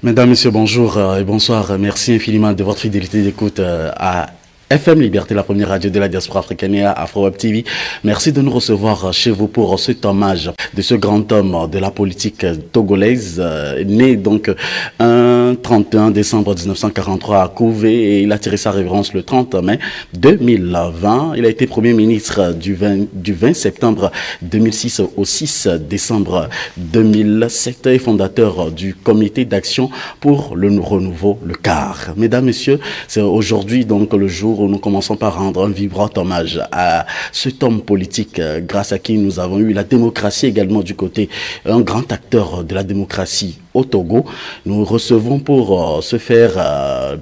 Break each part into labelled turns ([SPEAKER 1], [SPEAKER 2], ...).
[SPEAKER 1] Mesdames, Messieurs, bonjour et bonsoir. Merci infiniment de votre fidélité d'écoute à FM Liberté, la première radio de la diaspora africaine et à Afro-Web TV. Merci de nous recevoir chez vous pour cet hommage de ce grand homme de la politique togolaise, né donc un 31 décembre 1943 à Couvé, et il a tiré sa révérence le 30 mai 2020. Il a été Premier ministre du 20 septembre 2006 au 6 décembre 2007 et fondateur du comité d'action pour le renouveau, le CAR. Mesdames, Messieurs, c'est aujourd'hui donc le jour où nous commençons par rendre un vibrant hommage à cet homme politique grâce à qui nous avons eu la démocratie également du côté, un grand acteur de la démocratie au Togo. Nous recevons pour ce faire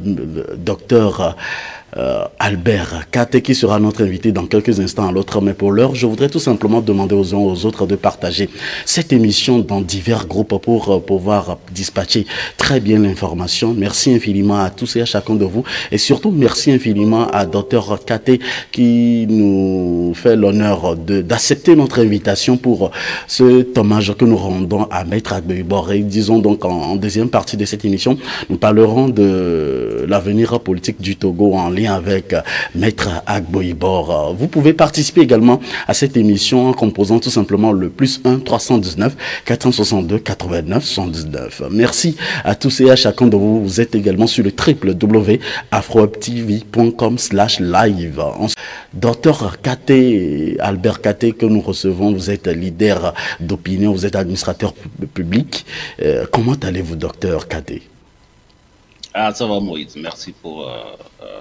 [SPEAKER 1] docteur Albert Kate qui sera notre invité dans quelques instants à l'autre. Mais pour l'heure, je voudrais tout simplement demander aux uns aux autres de partager cette émission dans divers groupes pour pouvoir dispatcher très bien l'information. Merci infiniment à tous et à chacun de vous. Et surtout, merci infiniment à Dr Kate qui nous fait l'honneur d'accepter notre invitation pour ce hommage que nous rendons à Maître Agbo-Ibor. Et disons donc en deuxième partie de cette émission, nous parlerons de l'avenir politique du Togo en lien avec Maître Agbo-Ibor. Vous pouvez participer également à cette émission en composant tout simplement le +1 319 462 89 79. Merci à tous et à chacun de vous. Vous êtes également sur le www.afrowebtv.com/live. Docteur Kate, Albert Kate, que nous recevons, vous êtes leader d'opinion, vous êtes administrateur public. Comment allez-vous, docteur Kate?
[SPEAKER 2] Ah, ça va, Moïse. Merci pour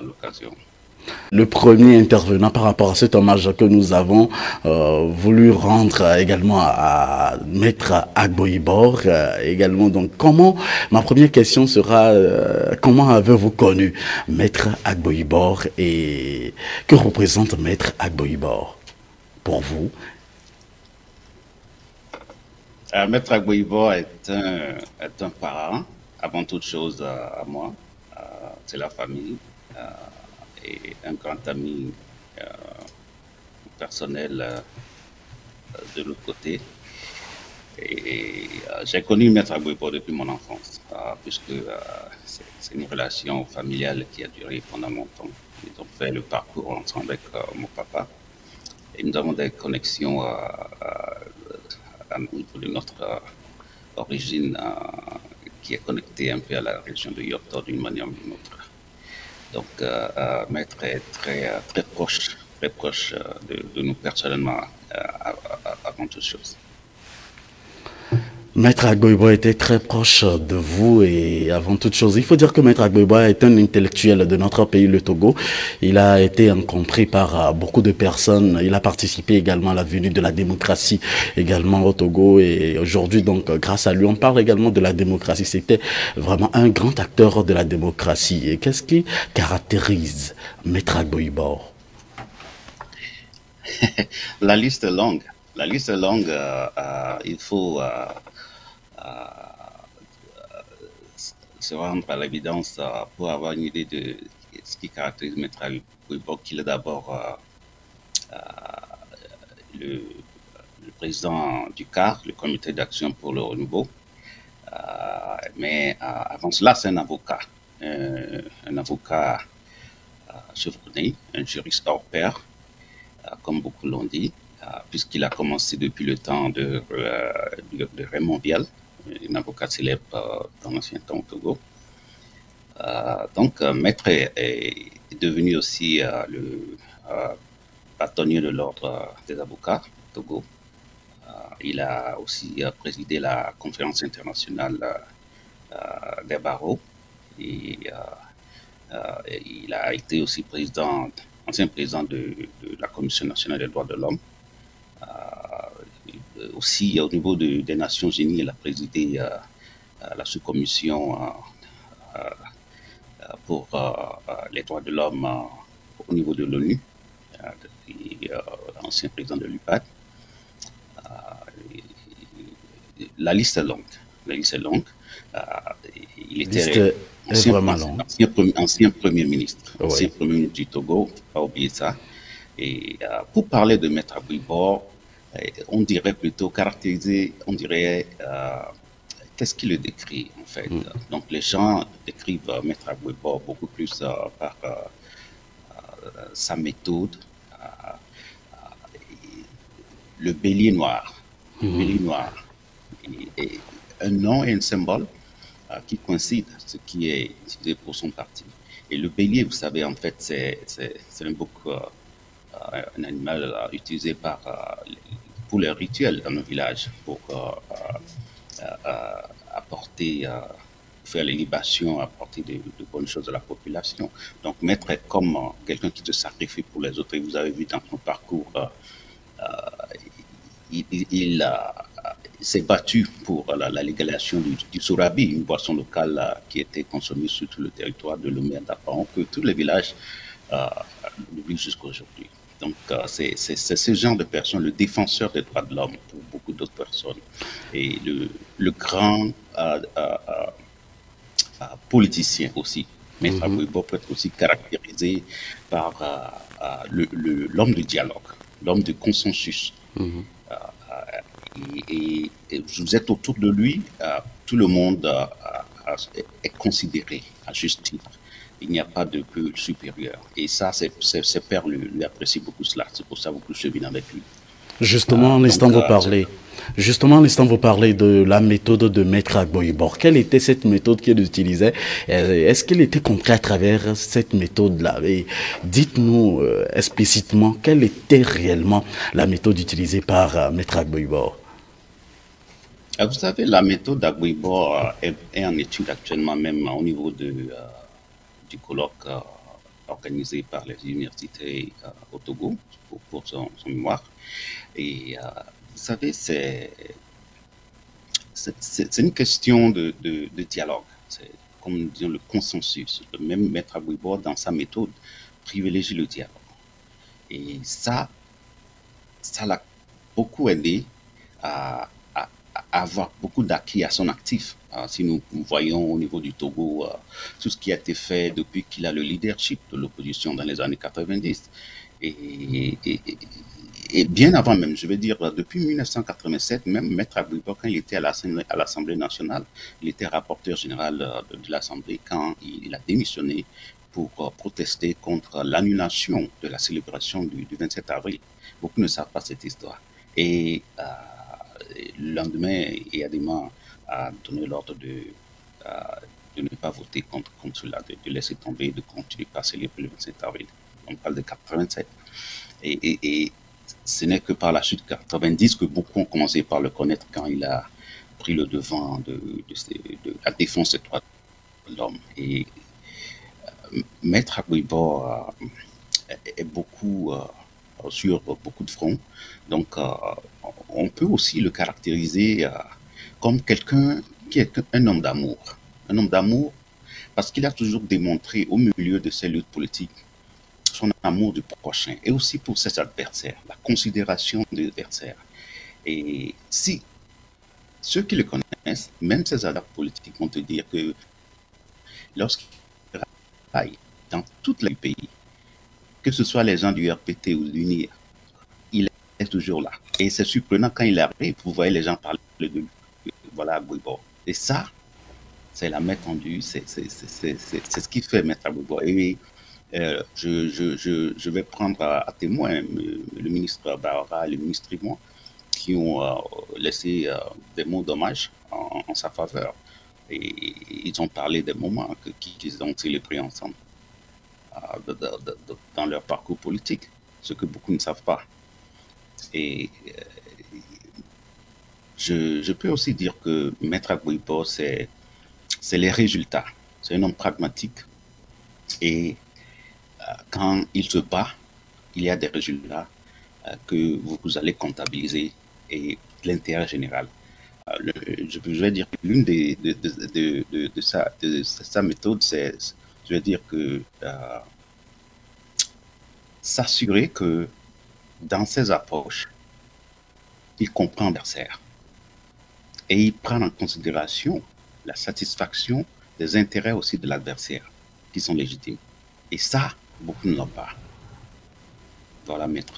[SPEAKER 2] l'occasion.
[SPEAKER 1] Le premier intervenant par rapport à cet hommage que nous avons voulu rendre également à Maître Agbo-Ibor. Également, donc, ma première question sera, comment avez-vous connu Maître Agbo-Ibor et que représente Maître Agbo-Ibor pour vous?
[SPEAKER 2] Maître Agbo-Ibor est un parent, avant toute chose à moi. C'est la famille et un grand ami personnel de l'autre côté. Et j'ai connu Maître Agbo-Ibor depuis mon enfance, puisque c'est une relation familiale qui a duré pendant longtemps. Ils ont fait le parcours ensemble avec mon papa. Et nous avons des connexions au niveau de notre origine qui est connectée un peu à la région de Yopto d'une manière ou d'une autre. Donc, Maître est très proche de nous personnellement avant toute chose.
[SPEAKER 1] Maître Agbo-Ibor était très proche de vous et avant toute chose, il faut dire que Maître Agbo-Ibor est un intellectuel de notre pays, le Togo. Il a été incompris par beaucoup de personnes. Il a participé également à la venue de la démocratie également au Togo et aujourd'hui, donc, grâce à lui, on parle également de la démocratie. C'était vraiment un grand acteur de la démocratie. Et qu'est-ce qui caractérise Maître Agbo-Ibor?
[SPEAKER 2] La liste est longue. La liste est longue. Il faut se rendre à l'évidence pour avoir une idée de ce qui caractérise Maître Agbo-Ibor, qu'il est d'abord le président du CAR, le comité d'action pour le renouveau. Mais avant cela, c'est un avocat chevronné, un juriste hors pair, comme beaucoup l'ont dit, puisqu'il a commencé depuis le temps de Raymond Biel, un avocat célèbre dans l'ancien temps au Togo. Donc, Maître est devenu aussi le bâtonnier de l'ordre des avocats au Togo. Il a aussi présidé la conférence internationale des barreaux et il a été aussi ancien président de la Commission nationale des droits de l'homme. Aussi, au niveau des Nations Unies, il a présidé la sous-commission pour les droits de l'homme au niveau de l'ONU, ancien président de l'UPAD. La liste est longue. La liste est longue. Il était ancien Premier ministre,
[SPEAKER 1] Oui.
[SPEAKER 2] ancien Premier ministre du Togo, pas oublier ça. Et pour parler de Maître Agbo-Ibor, on dirait plutôt caractériser, on dirait qu'est-ce qui le décrit, en fait? Donc, les gens décrivent Maître Agbouiba beaucoup plus par sa méthode, le bélier noir. Le bélier noir est un nom et un symbole qui coïncident, ce qui est utilisé pour son parti. Et le bélier, vous savez, en fait, c'est un bouc, un animal utilisé pour les rituels dans nos villages, pour apporter, faire les libations, apporter de bonnes choses à la population. Donc, Maître est comme quelqu'un qui se sacrifie pour les autres. Et vous avez vu dans son parcours, il s'est battu pour la légalisation du sourabi, une boisson locale qui était consommée sur tout le territoire de Lomé d'Apparon, que tous les villages vivent jusqu'à aujourd'hui. Donc, c'est ce genre de personne, le défenseur des droits de l'homme pour beaucoup d'autres personnes. Et le grand politicien aussi. Maître Agbouiba peut être aussi caractérisé par l'homme du dialogue, l'homme du consensus. Et vous êtes autour de lui, tout le monde est considéré à juste titre. Il n'y a pas de peu supérieur. Et ça, ses pairs lui apprécient beaucoup cela. C'est pour ça que beaucoup cheminent avec lui.
[SPEAKER 1] Justement, en l'instant, vous parlez de la méthode de Maître Agbouiba. Quelle était cette méthode qu'il utilisait? Est-ce qu'il était compris à travers cette méthode-là? Et dites-nous explicitement quelle était réellement la méthode utilisée par Maître Agbouiba.
[SPEAKER 2] Vous savez, la méthode d'Agbouiba est en étude actuellement, même au niveau du colloque organisé par les universités au Togo pour son mémoire. Et vous savez, c'est une question de dialogue. C'est comme nous disons le consensus. Le même Maître Agbouiba, dans sa méthode, privilégie le dialogue. Et ça l'a beaucoup aidé à avoir beaucoup d'acquis à son actif. Si nous voyons au niveau du Togo tout ce qui a été fait depuis qu'il a le leadership de l'opposition dans les années 90. Et bien avant même, je veux dire, depuis 1987, même Maître Agbouiba, quand il était à l'Assemblée nationale, il était rapporteur général de l'Assemblée quand il a démissionné pour protester contre l'annulation de la célébration du 27 avril. Beaucoup ne savent pas cette histoire. Et le lendemain, Eyadema a donné l'ordre de ne pas voter contre cela, de laisser tomber, de continuer à célébrer le 27 avril. On parle de 87. Et ce n'est que par la suite 90 que beaucoup ont commencé par le connaître quand il a pris le devant de la défense des droits de l'homme. Et Maître Agbouiba est beaucoup sur beaucoup de fronts. Donc, on peut aussi le caractériser comme quelqu'un qui est un homme d'amour. Un homme d'amour parce qu'il a toujours démontré au milieu de ses luttes politiques son amour du prochain et aussi pour ses adversaires, la considération des adversaires. Et si ceux qui le connaissent, même ses adversaires politiques, vont te dire que lorsqu'il travaille dans toute le pays, que ce soit les gens du RPT ou de l'UNIR, il est toujours là. Et c'est surprenant quand il arrive, vous voyez les gens parler de lui. Voilà, Agbouiba. Et ça, c'est la main tendue, c'est ce qui fait Maître Agbouiba. Et je vais prendre à témoin le ministre Bahara et le ministre Rimon qui ont laissé des mots d'hommage en sa faveur. Et ils ont parlé des moments qu'ils ont célébrés ensemble dans leur parcours politique, ce que beaucoup ne savent pas. Et je peux aussi dire que Maître Agbouiba, c'est les résultats. C'est un homme pragmatique et quand il se bat, il y a des résultats que vous allez comptabiliser et l'intérêt général. Je vais dire que l'une de sa méthode, c'est, je vais dire que s'assurer que dans ses approches, il comprend l'adversaire et il prend en considération la satisfaction des intérêts aussi de l'adversaire qui sont légitimes. Et ça, beaucoup ne l'ont pas. Voilà, maître.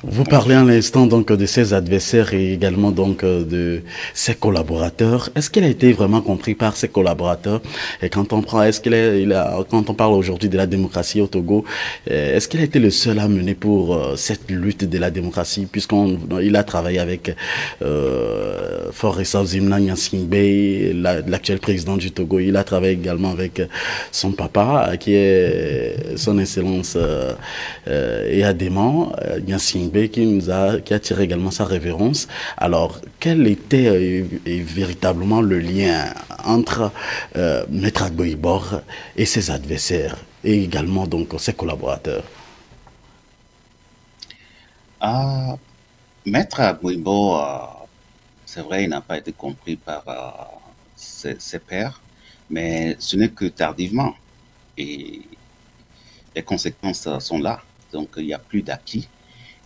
[SPEAKER 1] Vous parlez à l'instant donc de ses adversaires et également donc de ses collaborateurs. Est-ce qu'il a été vraiment compris par ses collaborateurs? Et quand on prend, quand on parle aujourd'hui de la démocratie au Togo, est-ce qu'il a été le seul à mener pour cette lutte de la démocratie, puisqu'il a travaillé avec Faure Essaouzimna Gnassingbé, l'actuel président du Togo. Il a travaillé également avec son papa, qui est son excellence Eyadema Gnassingbé, qui a tiré également sa révérence. Alors, quel était véritablement le lien entre Maître Agboibor et ses adversaires, et également donc ses collaborateurs?
[SPEAKER 2] Maître Agboibo, c'est vrai, il n'a pas été compris par ses pairs, mais ce n'est que tardivement. Et les conséquences sont là. Donc, il n'y a plus d'acquis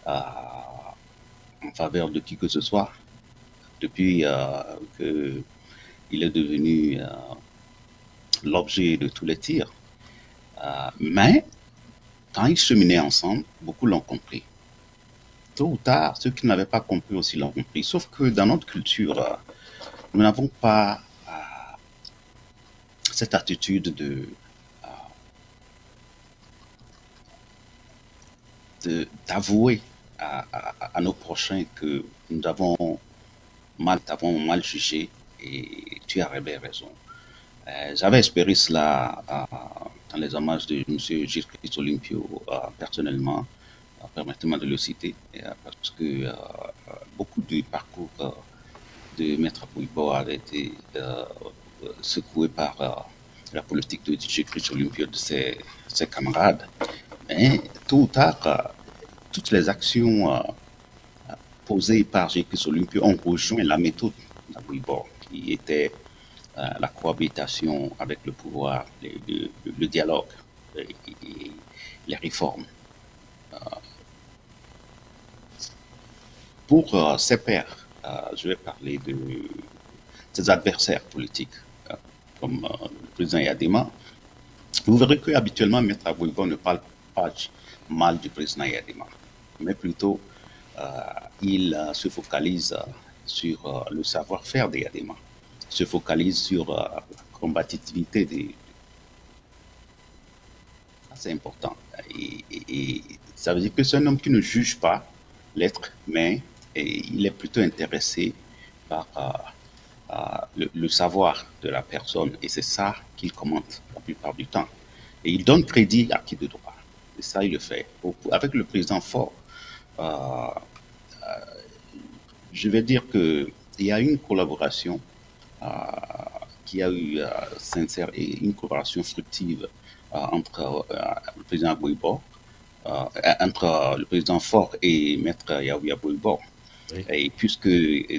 [SPEAKER 2] en faveur de qui que ce soit depuis qu'il est devenu l'objet de tous les tirs. Mais quand ils cheminaient ensemble, beaucoup l'ont compris. Tôt ou tard, ceux qui n'avaient pas compris aussi l'ont compris. Sauf que dans notre culture, nous n'avons pas cette attitude d'avouer à nos prochains que nous avons mal jugé et tu avais raison. J'avais espéré cela dans les hommages de M. Gilles Christ Olympio, personnellement, permettez-moi de le citer, parce que beaucoup du parcours de Maître Agboibo avait été secoué par la politique de Gilles Christ Olympio de ses camarades. Mais tôt ou tard, toutes les actions posées par Gilles Christ Olympio ont rejoint la méthode d'Agboibo, qui était la cohabitation avec le pouvoir, le dialogue et les réformes. Pour ses pairs, je vais parler de ses adversaires politiques, comme le président Eyadema. Vous verrez qu'habituellement, Maître Agboibo ne parle pas mal du président Eyadema, mais plutôt il se focalise sur le savoir-faire d'Eyadema, se focalise sur la combativité des. C'est important. Et ça veut dire que c'est un homme qui ne juge pas l'être, mais il est plutôt intéressé par le savoir de la personne, et c'est ça qu'il commente la plupart du temps. Et il donne crédit à qui de droit. Et ça, il le fait. Avec le président Faure, je vais dire qu'il y a une collaboration qui a eu sincère et une collaboration fructive entre le président Agboibo, entre le président Faure et Maître Yaoui Agboibo. Oui. Et puisque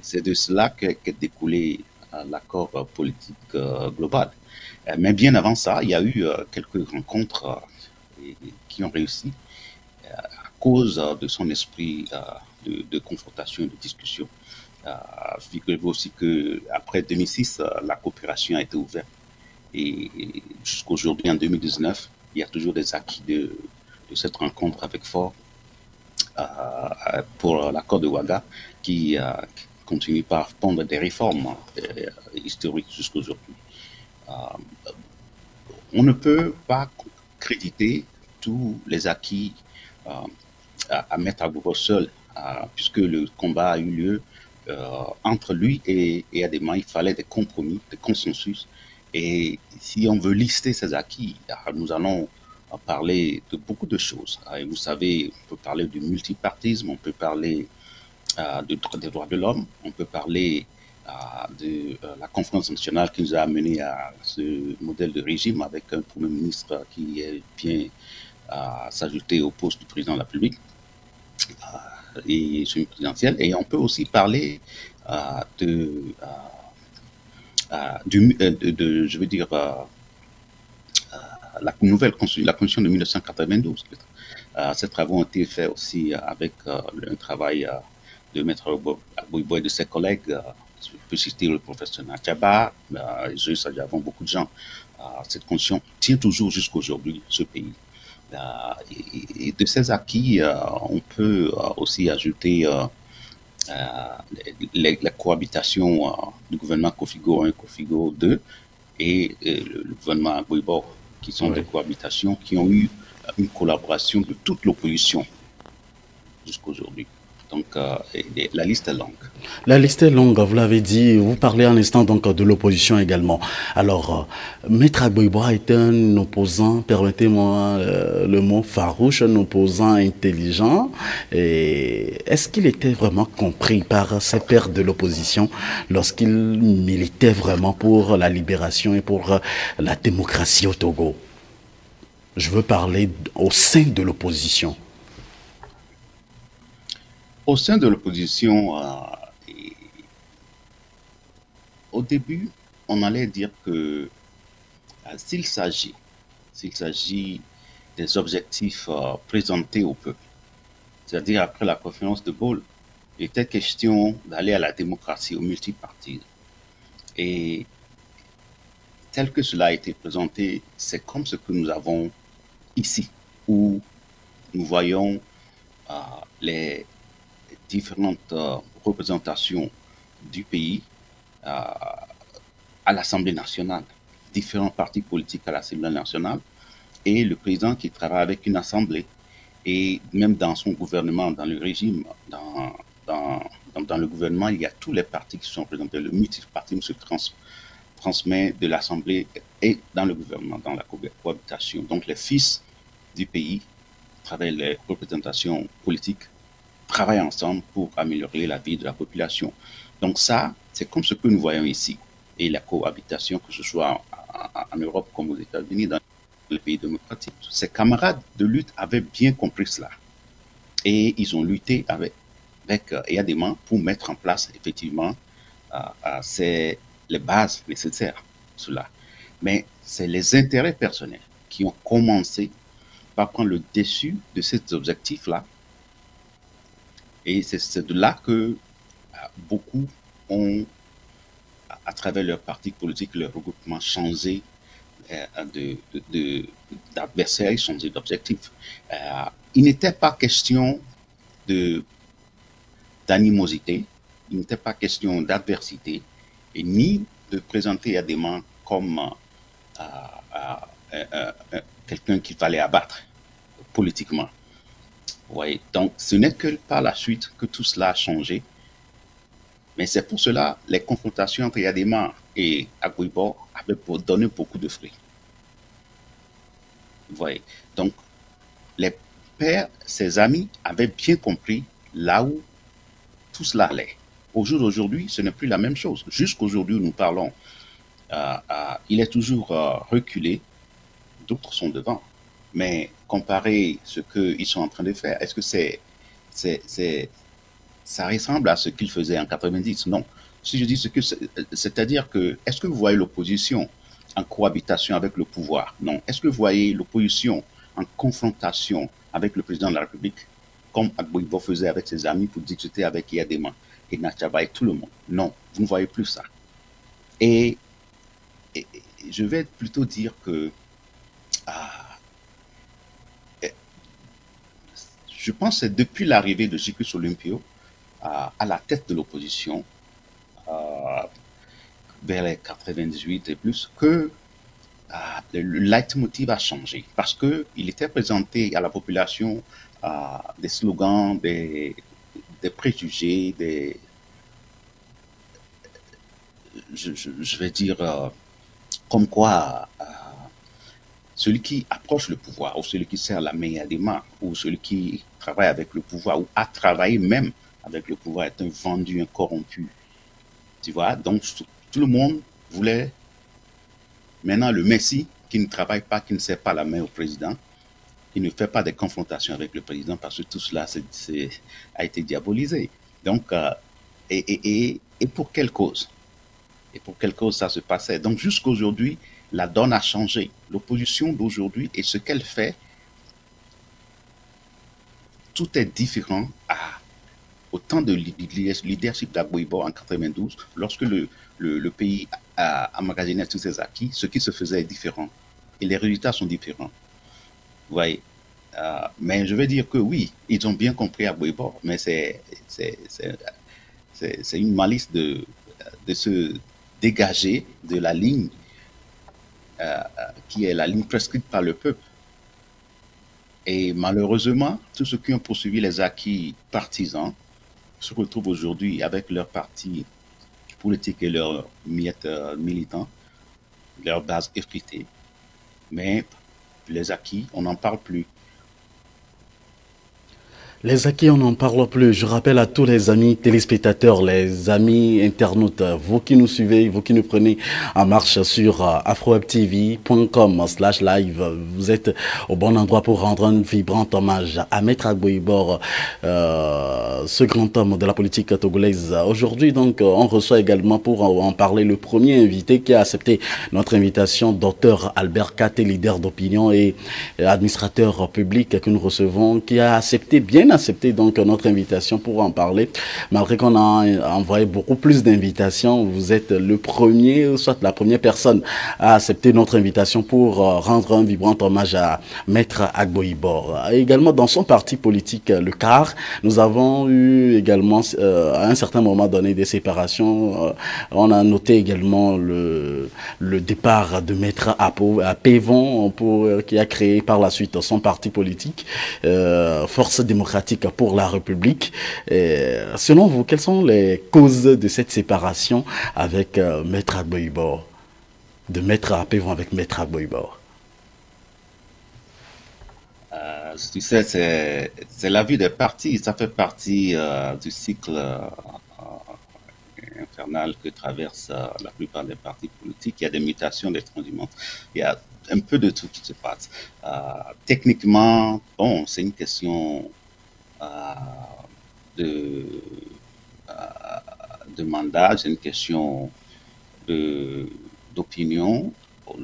[SPEAKER 2] c'est de cela qu'est découlé l'accord politique global. Mais bien avant ça, il y a eu quelques rencontres qui ont réussi à cause de son esprit de confrontation et de discussion. Figurez-vous aussi qu'après 2006, la coopération a été ouverte. Et jusqu'aujourd'hui, en 2019, il y a toujours des acquis de cette rencontre avec Faure pour l'accord de Ouaga qui continue par pondre des réformes historiques jusqu'aujourd'hui. On ne peut pas créditer tous les acquis à Maître Agboibo seul, puisque le combat a eu lieu entre lui et Eyadema. Il fallait des compromis, des consensus. Et si on veut lister ces acquis, nous allons parler de beaucoup de choses. Et vous savez, on peut parler du multipartisme, on peut parler des droits de l'homme, on peut parler de la conférence nationale qui nous a amené à ce modèle de régime avec un Premier ministre qui vient s'ajouter au poste du président de la République et sur une présidentielle. Et on peut aussi parler je veux dire, la nouvelle constitution, la constitution de 1992. Ces travaux ont été faits aussi avec un travail de Maître Agboibo et de ses collègues. Je peux citer le professeur Natchaba, Joyce Adjavon, beaucoup de gens. Cette constitution tient toujours jusqu'à aujourd'hui ce pays. Et de ces acquis, on peut aussi ajouter la cohabitation du gouvernement Kofigo 1, Kofigo 2 et le gouvernement Gbagbo, qui sont des
[SPEAKER 1] Oui.
[SPEAKER 2] cohabitations qui ont eu une collaboration de toute l'opposition jusqu'à aujourd'hui. Donc, la liste est longue.
[SPEAKER 1] La liste est longue, vous l'avez dit, vous parlez un instant donc de l'opposition également. Alors, Maître Agboiboa est un opposant, permettez-moi le mot farouche, un opposant intelligent. Est-ce qu'il était vraiment compris par ses pairs de l'opposition lorsqu'il militait vraiment pour la libération et pour la démocratie au Togo? Je veux parler au sein de l'opposition.
[SPEAKER 2] Au sein de l'opposition, au début, on allait dire que s'il s'agit des objectifs présentés au peuple, c'est-à-dire après la conférence de Gaulle, il était question d'aller à la démocratie, au multipartisme. Et tel que cela a été présenté, c'est comme ce que nous avons ici, où nous voyons les différentes représentations du pays à l'Assemblée nationale, différents partis politiques à l'Assemblée nationale, et le président qui travaille avec une assemblée, et même dans son gouvernement, dans le régime, dans le gouvernement, il y a tous les partis qui sont représentés. Le multipartisme se transmet de l'Assemblée et dans le gouvernement, dans la cohabitation. Donc les fils du pays, à travers les représentations politiques, travaillent ensemble pour améliorer la vie de la population. Donc ça, c'est comme ce que nous voyons ici. Et la cohabitation, que ce soit en Europe comme aux États-Unis, dans les pays démocratiques. Ses camarades de lutte avaient bien compris cela. Et ils ont lutté avec Eyadema pour mettre en place effectivement les bases nécessaires. Cela. Mais c'est les intérêts personnels qui ont commencé par prendre le dessus de ces objectifs-là. Et c'est de là que beaucoup ont, à travers leur parti politique, leur regroupement, changé d'adversaires, changé d'objectifs. Il n'était pas question d'animosité, il n'était pas question d'adversité, et ni de présenter Adema comme quelqu'un qu'il fallait abattre politiquement. Ouais. Donc, ce n'est que par la suite que tout cela a changé. Mais c'est pour cela les confrontations entre Yadema et Agboibo avaient donné beaucoup de fruits. Vous voyez. Donc, les pères, ses amis, avaient bien compris là où tout cela allait. Au jour d'aujourd'hui, ce n'est plus la même chose. Jusqu'aujourd'hui où nous parlons, il est toujours reculé, d'autres sont devant. Mais comparer ce qu'ils sont en train de faire, est-ce que ça ressemble à ce qu'ils faisaient en 90? Non. Si je dis ce que c'est-à-dire que, est-ce que vous voyez l'opposition en cohabitation avec le pouvoir? Non. Est-ce que vous voyez l'opposition en confrontation avec le président de la République, comme Agboibo faisait avec ses amis pour discuter avec Yadema et Nachaba et tout le monde? Non, vous ne voyez plus ça. Et je vais plutôt dire que je pense que c'est depuis l'arrivée de Jicus Olympio à la tête de l'opposition, vers les 98 et plus, que le leitmotiv a changé. Parce qu'il était présenté à la population des slogans, des préjugés, je vais dire, comme quoi celui qui approche le pouvoir, ou celui qui sert la main à des mains, ou celui qui travaille avec le pouvoir, ou a travaillé même avec le pouvoir, est un vendu, un corrompu. Tu vois, donc tout le monde voulait maintenant le Messie qui ne travaille pas, qui ne sert pas la main au président, qui ne fait pas de confrontations avec le président, parce que tout cela a été diabolisé. Donc, et pour quelle cause? Et pour quelle cause ça se passait? Donc, jusqu'à aujourd'hui, la donne a changé. L'opposition d'aujourd'hui et ce qu'elle fait, tout est différent au temps de leadership d'Agboibo en 92, lorsque le pays a emmagasiné tous ses acquis, ce qui se faisait est différent. Et les résultats sont différents. Vous voyez. Mais je vais dire que oui, ils ont bien compris à Boibor, mais c'est une malice de se dégager de la ligne qui est la ligne prescrite par le peuple. Et malheureusement, tous ceux qui ont poursuivi les acquis partisans se retrouvent aujourd'hui avec leur parti politique et leurs miettes militants, leur base effritée. Mais les acquis, on n'en parle plus.
[SPEAKER 1] Les acquis, on n'en parle plus. Je rappelle à tous les amis téléspectateurs, les amis internautes, vous qui nous suivez, vous qui nous prenez en marche sur afrowebtv.com/live, vous êtes au bon endroit pour rendre un vibrant hommage à Maître Agbo-Ibor, ce grand homme de la politique togolaise. Aujourd'hui, donc, on reçoit également pour en parler le premier invité qui a accepté notre invitation, Dr Albert Katé, leader d'opinion et administrateur public que nous recevons, qui a accepté donc notre invitation pour en parler. Malgré qu'on a envoyé beaucoup plus d'invitations, vous êtes le premier, soit la première personne à accepter notre invitation pour rendre un vibrant hommage à Maître Agbo-Ibor. Également dans son parti politique, le CAR, nous avons eu également à un certain moment donné des séparations. On a noté également le départ de Maître Pévon qui a créé par la suite son parti politique, Force démocratique pour la République. Selon vous, quelles sont les causes de cette séparation avec Maître Agbo-Ibor, de Maître Pévon avec Maître Agbo-Ibor?
[SPEAKER 2] Tu sais, c'est la vie des partis, ça fait partie du cycle infernal que traversent la plupart des partis politiques. Il y a des mutations, des transhumants. Il y a un peu de tout qui se passe. Techniquement, bon, c'est une question de, de mandat, c'est une question d'opinion,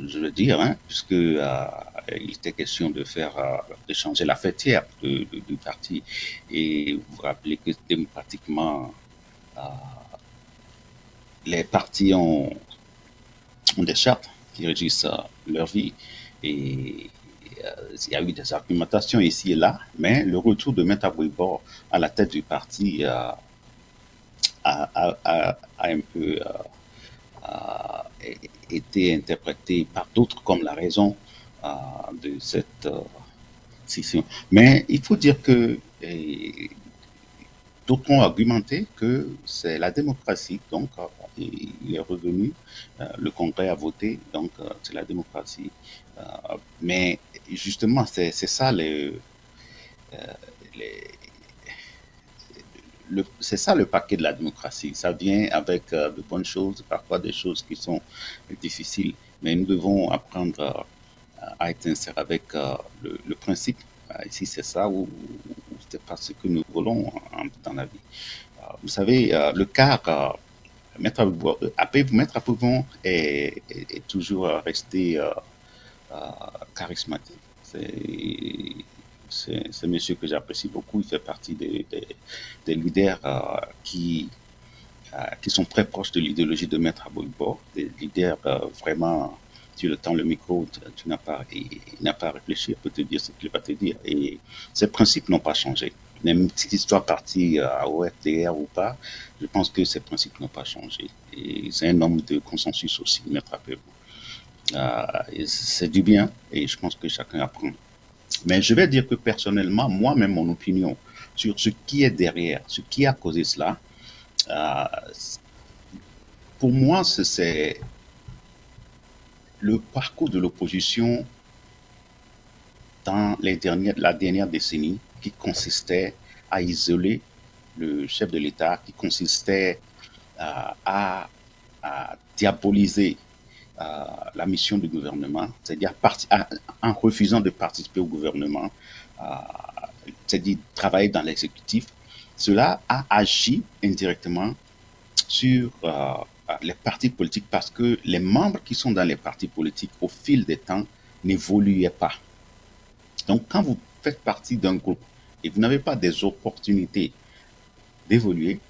[SPEAKER 2] je veux dire, hein, puisque il était question de de changer la fêtière du parti. Et vous vous rappelez que démocratiquement, les partis ont des chartes qui régissent leur vie. Et il y a eu des argumentations ici et là, mais le retour de Maître Agbo-Ibor à la tête du parti a un peu été interprété par d'autres comme la raison de cette scission. Mais il faut dire que d'autres ont argumenté que c'est la démocratie, donc il est revenu, le Congrès a voté, donc c'est la démocratie. Mais justement, c'est ça c'est ça le paquet de la démocratie. Ça vient avec de bonnes choses, parfois des choses qui sont difficiles, mais nous devons apprendre à être sincères avec le principe. Ici, c'est ça ou c'est pas ce que nous voulons dans la vie. Vous savez, le CAR, Maître Pévon est toujours resté charismatique. C'est un monsieur que j'apprécie beaucoup. Il fait partie des leaders qui sont très proches de l'idéologie de Maître Agbo-Ibor, des leaders vraiment, tu le tends le micro, tu n'as pas, il n'a pas à réfléchir, il peut te dire ce qu'il va te dire. Et ces principes n'ont pas changé. Même si soit parti au FDR ou pas, je pense que ces principes n'ont pas changé. Et c'est un homme de consensus aussi, Maître Pévon. C'est du bien et je pense que chacun apprend. Mais je vais dire que personnellement, moi-même, mon opinion sur ce qui est derrière, ce qui a causé cela, pour moi, c'est le parcours de l'opposition dans la dernière décennie qui consistait à isoler le chef de l'État, qui consistait à diaboliser la mission du gouvernement, c'est-à-dire en refusant de participer au gouvernement, c'est-à-dire travailler dans l'exécutif. Cela a agi indirectement sur les partis politiques parce que les membres qui sont dans les partis politiques au fil des temps n'évoluaient pas. Donc quand vous faites partie d'un groupe et vous n'avez pas des opportunités d'évoluer,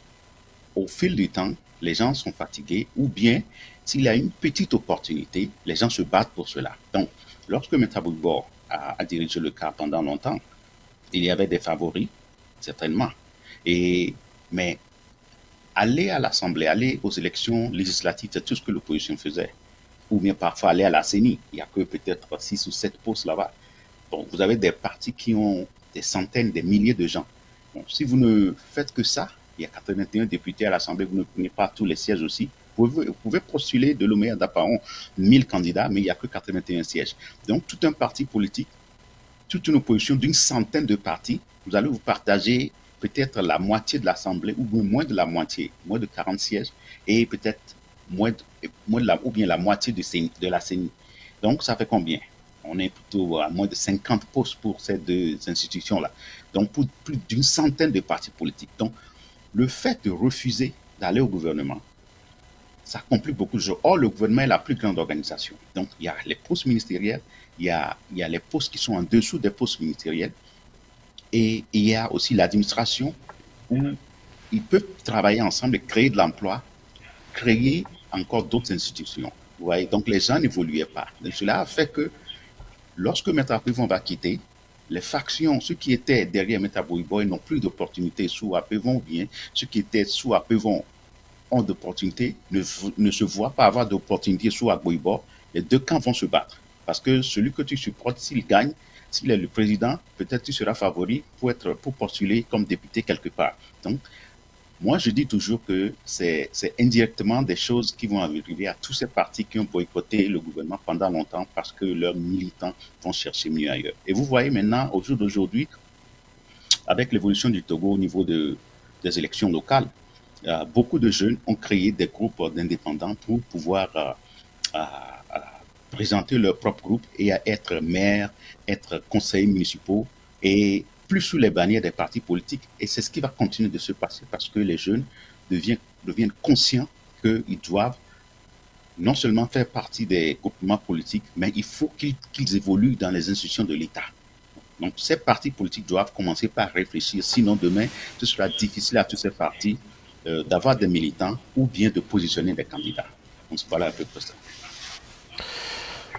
[SPEAKER 2] au fil du temps, les gens sont fatigués ou bien s'il y a une petite opportunité, les gens se battent pour cela. Donc, lorsque M. Agbo-Ibor a dirigé le CAR pendant longtemps. Il y avait des favoris, certainement. Mais aller à l'Assemblée, aller aux élections législatives, c'est tout ce que l'opposition faisait. Ou bien parfois aller à la CENI. Il n'y a que peut-être 6 ou 7 postes là-bas. Bon, vous avez des partis qui ont des centaines, des milliers de gens. Bon, si vous ne faites que ça, il y a 81 députés à l'Assemblée, vous ne prenez pas tous les sièges aussi. Vous pouvez postuler de l'Omé à Daparon 1000 candidats, mais il n'y a que 81 sièges. Donc, tout un parti politique, toute une opposition d'une centaine de partis, vous allez vous partager peut-être la moitié de l'Assemblée, ou moins de la moitié, moins de 40 sièges, et peut-être ou bien la moitié de la CENI. Donc, ça fait combien? On est plutôt à moins de 50 postes pour ces deux institutions-là. Donc, pour plus d'une centaine de partis politiques. Donc, le fait de refuser d'aller au gouvernement, ça complique beaucoup de choses. Or, le gouvernement est la plus grande organisation. Donc, il y a les postes ministériels, il y a les postes qui sont en dessous des postes ministériels, et il y a aussi l'administration où ils peuvent travailler ensemble et créer de l'emploi, créer encore d'autres institutions. Vous voyez, donc les gens n'évoluaient pas. Donc, cela a fait que lorsque Maître Apevon va quitter, les factions, ceux qui étaient derrière Maître Aboiboy n'ont plus d'opportunités sous Apevon, ou bien ceux qui étaient sous Apevon ont d'opportunités, ne se voient pas avoir d'opportunités sous Aboiboy. Les deux camps vont se battre. Parce que celui que tu supportes, s'il gagne, s'il est le président, peut-être tu seras favori pour postuler comme député quelque part. Donc, moi, je dis toujours que c'est indirectement des choses qui vont arriver à tous ces partis qui ont boycotté le gouvernement pendant longtemps parce que leurs militants vont chercher mieux ailleurs. Et vous voyez maintenant, au jour d'aujourd'hui, avec l'évolution du Togo au niveau des élections locales, beaucoup de jeunes ont créé des groupes d'indépendants pour pouvoir présenter leur propre groupe et à être maire, être conseillers municipaux et plus sous les bannières des partis politiques. Et c'est ce qui va continuer de se passer parce que les jeunes deviennent conscients qu'ils doivent non seulement faire partie des groupements politiques, mais il faut qu'ils évoluent dans les institutions de l'État. Donc ces partis politiques doivent commencer par réfléchir, sinon demain, ce sera difficile à tous ces partis d'avoir des militants ou bien de positionner des candidats. Donc voilà un peu pour ça.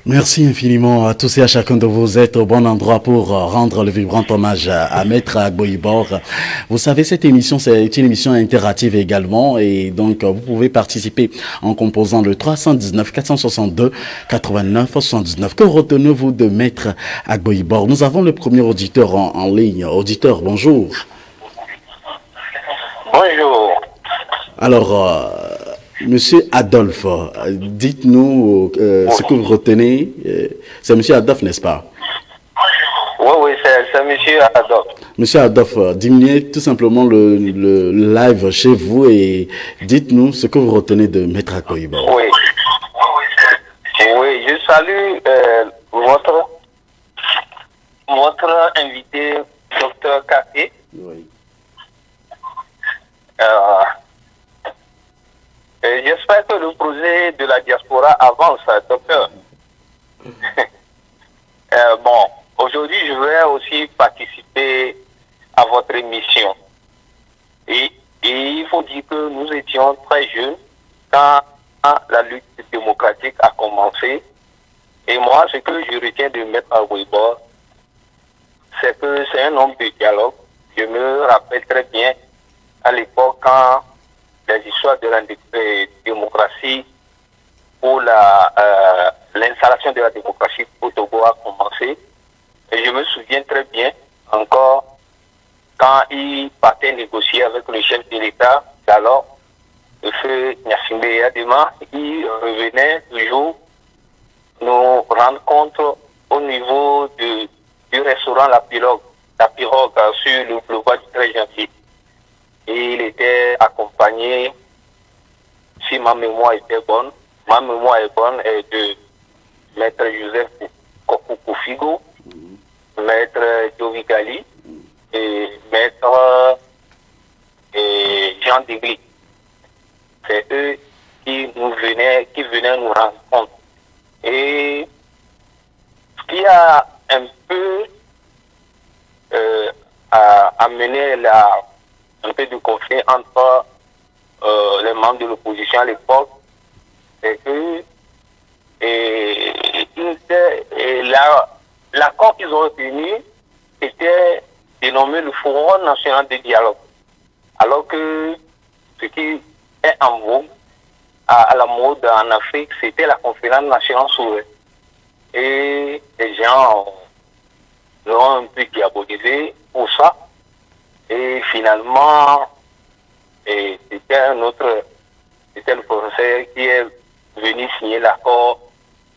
[SPEAKER 1] Merci infiniment à tous et à chacun de vous êtes au bon endroit pour rendre le vibrant hommage à Maître Agboibor. Vous savez, cette émission, c'est une émission interactive également et donc vous pouvez participer en composant le 319 462 89 79. Que retenez-vous de Maître Agboibor? Nous avons le premier auditeur en ligne. Auditeur, bonjour.
[SPEAKER 3] Bonjour.
[SPEAKER 1] Alors, Monsieur Adolphe, dites-nous ce que vous retenez. C'est Monsieur Adolphe, n'est-ce pas?
[SPEAKER 3] Oui, c'est Monsieur Adolphe.
[SPEAKER 1] Monsieur Adolphe, diminuez tout simplement le live chez vous et dites-nous ce que vous retenez de Maître Agboibor.
[SPEAKER 3] Oui, je salue votre invité, Dr Café.
[SPEAKER 1] Oui.
[SPEAKER 3] J'espère que le projet de la diaspora avance, docteur. Bon, aujourd'hui, je vais aussi participer à votre émission. Et il faut dire que nous étions très jeunes quand la lutte démocratique a commencé. Et moi, ce que je retiens de Maître Agboibor, c'est que c'est un homme de dialogue. Je me rappelle très bien à l'époque quand les histoires de la démocratie ou l'installation de la démocratie au Togo a commencé. Et je me souviens très bien encore quand il partait négocier avec le chef de l'État, alors le feu Gnassingbé Yadema, il revenait toujours nous rendre compte au niveau du restaurant La Pirogue sur le boulevard du 13 janvier. Et il était accompagné, si ma mémoire était bonne, de Maître Joseph Kofigo, Maître Jovigali et Maître Jean Degli. C'est eux qui venaient nous rendre compte. Et ce qui a un peu amené un peu de conflit entre les membres de l'opposition à l'époque, c'est que il a l'accord qu'ils ont obtenu était dénommé le Forum national de dialogue. Alors que ce qui est en vogue, à la mode en Afrique, c'était la conférence nationale souveraine. Et les gens l'ont un peu diabolisé pour ça. Et finalement, c'était le professeur qui est venu signer l'accord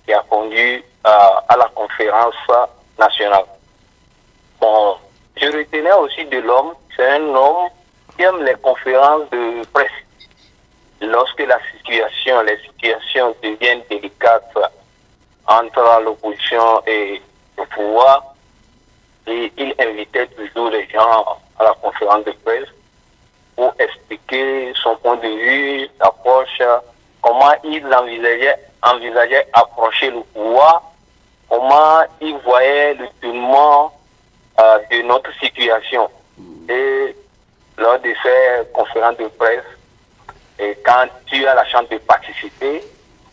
[SPEAKER 3] qui a conduit à la conférence nationale. Bon, je retenais aussi de l'homme, c'est un homme qui aime les conférences de presse. Lorsque les situations deviennent délicates entre l'opposition et le pouvoir, et il invitait toujours les gens à la conférence de presse pour expliquer son point de vue, l'approche, comment il envisageait approcher le pouvoir, comment il voyait le tournement de notre situation. Et lors de ces conférences de presse, et quand tu as la chance de participer,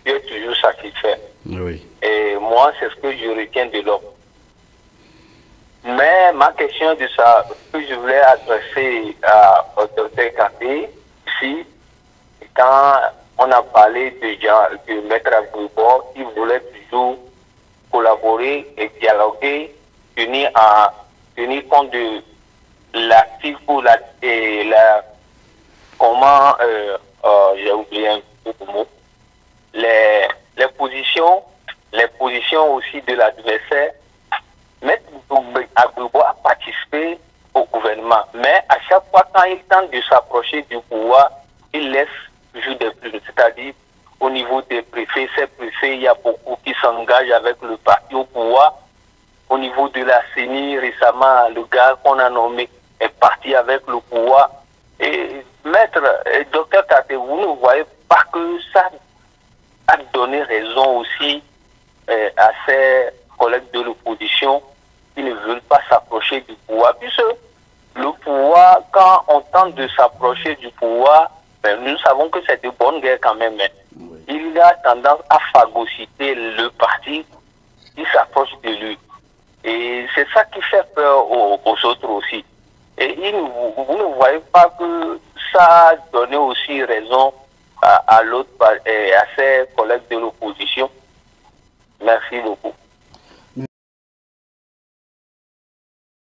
[SPEAKER 3] tu es toujours satisfait.
[SPEAKER 1] Oui.
[SPEAKER 3] Et moi, c'est ce que je retiens de l'homme. Mais ma question de ça, que je voulais adresser au docteur Kanté, ici, quand on a parlé de Maître Agboubo, qui voulait toujours collaborer et dialoguer, tenir compte de l'actif ou comment, j'ai oublié un peu le mot, les positions aussi de l'adversaire. Maître Agboubo a participé au gouvernement, mais à chaque fois quand il tente de s'approcher du pouvoir, il laisse toujours des plumes, c'est-à-dire au niveau des préfets, ces préfets, il y a beaucoup qui s'engagent avec le parti au pouvoir. Au niveau de la CENI, récemment, le gars qu'on a nommé est parti avec le pouvoir. Et maître, docteur Kanté, vous ne voyez pas que ça a donné raison aussi à ces collègues de l'opposition qui ne veulent pas s'approcher du pouvoir, puisque le pouvoir, quand on tente de s'approcher du pouvoir, ben, nous savons que c'est de bonne guerre quand même. Mais oui. Il a tendance à phagocyter le parti qui s'approche de lui. Et c'est ça qui fait peur aux autres aussi. Et vous ne voyez pas que ça a donné aussi raison à l'autre, à ses collègues de l'opposition. Merci beaucoup.